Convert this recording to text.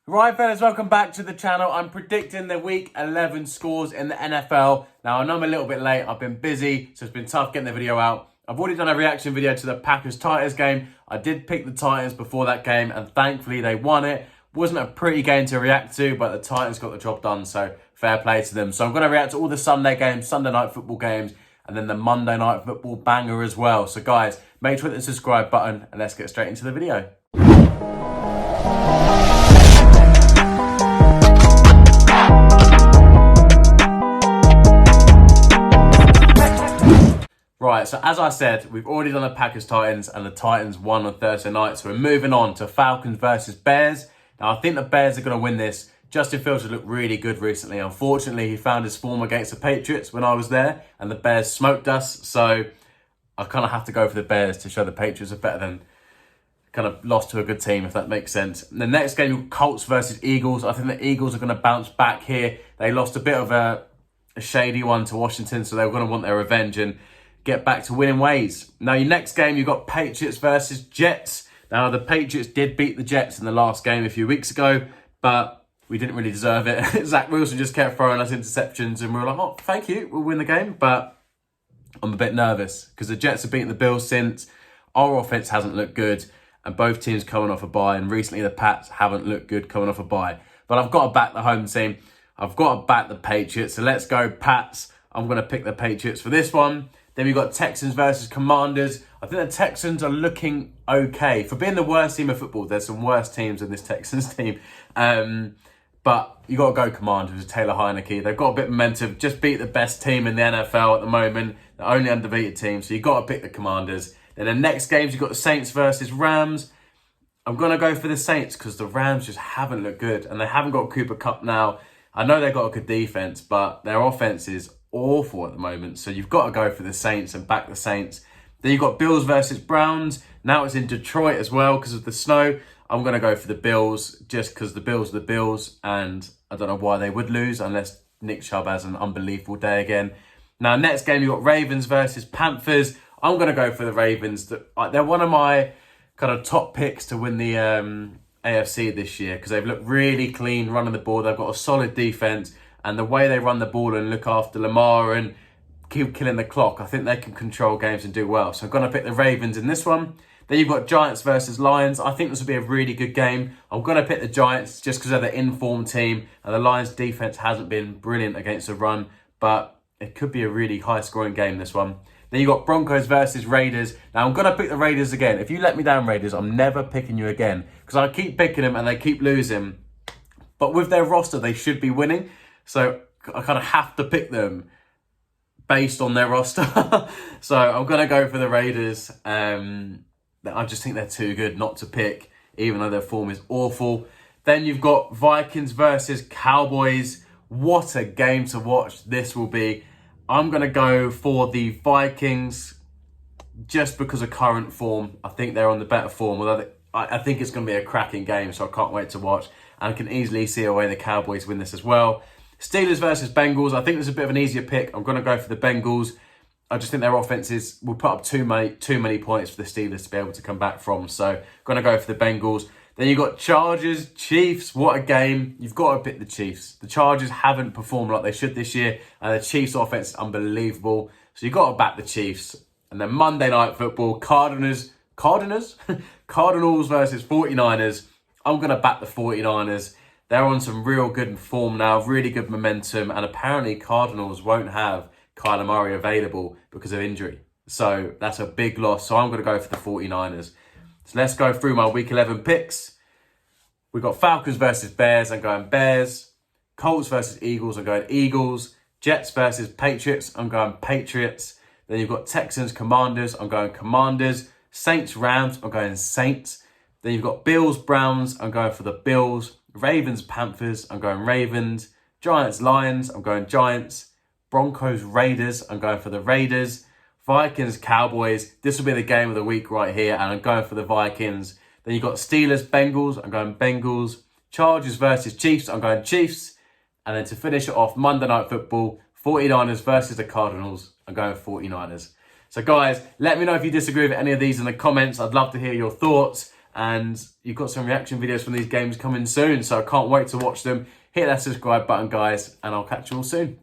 Right, fellas, welcome back to the channel. I'm predicting the Week 11 scores in the NFL. Now, I know I'm a little bit late. I've been busy, so it's been tough getting the video out. I've already done a reaction video to the Packers-Titans game. I did pick the Titans before that game, and thankfully they won it. Wasn't a pretty game to react to, but the Titans got the job done, so fair play to them. So I'm going to react to all the Sunday games, Sunday night football games, and then the Monday night football banger as well. So guys, make sure to hit the subscribe button, and let's get straight into the video. Right, so as I said, we've already done the Packers-Titans, and the Titans won on Thursday night. So we're moving on to Falcons versus Bears. Now, I think the Bears are going to win this. Justin Fields has looked really good recently. Unfortunately, he found his form against the Patriots when I was there, and the Bears smoked us. So I kind of have to go for the Bears to show the Patriots are better than kind of lost to a good team, if that makes sense. And the next game, Colts versus Eagles. I think the Eagles are going to bounce back here. They lost a bit of a shady one to Washington, so they're going to want their revenge and get back to winning ways. Now, your next game, you've got Patriots versus Jets. Now, the Patriots did beat the Jets in the last game a few weeks ago, but we didn't really deserve it. Zach Wilson just kept throwing us interceptions, and we were like, oh, thank you, we'll win the game. But I'm a bit nervous because the Jets have beaten the Bills since. Our offense hasn't looked good, and both teams coming off a bye, and recently the Pats haven't looked good coming off a bye. But I've got to back the home team. I've got to back the Patriots, so let's go Pats. I'm going to pick the Patriots for this one. Then we've got Texans versus Commanders. I think the Texans are looking okay. For being the worst team of football, there's some worse teams in this Texans team. But you got to go Commanders with Taylor Heineke. They've got a bit of momentum. Just beat the best team in the NFL at the moment. The only undefeated team. So you've got to pick the Commanders. Then the next games, you've got the Saints versus Rams. I'm going to go for the Saints because the Rams just haven't looked good. And they haven't got Cooper Kupp now. I know they've got a good defense, but their offense is awful at the moment. So you've got to go for the Saints and back the Saints. Then you've got Bills versus Browns. Now it's in Detroit as well because of the snow. I'm going to go for the Bills just because the Bills are the Bills, and I don't know why they would lose unless Nick Chubb has an unbelievable day again. Now, next game, you've got Ravens versus Panthers. I'm going to go for the Ravens. They're one of my kind of top picks to win the AFC this year because they've looked really clean running the ball. They've got a solid defense. And the way they run the ball and look after Lamar and keep killing the clock, I think they can control games and do well. So I'm going to pick the Ravens in this one. Then you've got Giants versus Lions. I think this will be a really good game. I'm going to pick the Giants just because they're the informed team. And the Lions defense hasn't been brilliant against the run. But it could be a really high-scoring game, this one. Then you've got Broncos versus Raiders. Now, I'm going to pick the Raiders again. If you let me down, Raiders, I'm never picking you again. Because I keep picking them and they keep losing. But with their roster, they should be winning. So I kind of have to pick them based on their roster. So I'm going to go for the Raiders. I just think they're too good not to pick, even though their form is awful. Then you've got Vikings versus Cowboys. What a game to watch this will be. I'm going to go for the Vikings just because of current form. I think they're on the better form. Although I think it's going to be a cracking game, so I can't wait to watch. And I can easily see a way the Cowboys win this as well. Steelers versus Bengals. I think this is a bit of an easier pick. I'm going to go for the Bengals. I just think their offenses will put up too many points for the Steelers to be able to come back from. So I'm going to go for the Bengals. Then you've got Chargers, Chiefs. What a game. You've got to pick the Chiefs. The Chargers haven't performed like they should this year. And the Chiefs offense is unbelievable. So you've got to back the Chiefs. And then Monday Night Football, Cardinals versus 49ers. I'm going to back the 49ers. They're on some real good form now, really good momentum, and apparently Cardinals won't have Kyler Murray available because of injury. So that's a big loss. So I'm going to go for the 49ers. So let's go through my Week 11 picks. We've got Falcons versus Bears. I'm going Bears. Colts versus Eagles. I'm going Eagles. Jets versus Patriots. I'm going Patriots. Then you've got Texans, Commanders. I'm going Commanders. Saints, Rams. I'm going Saints. Then you've got Bills, Browns. I'm going for the Bills. Ravens, Panthers, I'm going Ravens. Giants, Lions, I'm going Giants. Broncos, Raiders, I'm going for the Raiders. Vikings, Cowboys, this will be the game of the week right here, and I'm going for the Vikings. Then you've got Steelers, Bengals, I'm going Bengals. Chargers versus Chiefs, I'm going Chiefs. And then to finish it off, Monday Night Football, 49ers versus the Cardinals, I'm going 49ers. So guys, let me know if you disagree with any of these in the comments. I'd love to hear your thoughts. and you've got some reaction videos from these games coming soon, so I can't wait to watch them. Hit that subscribe button, guys, and I'll catch you all soon.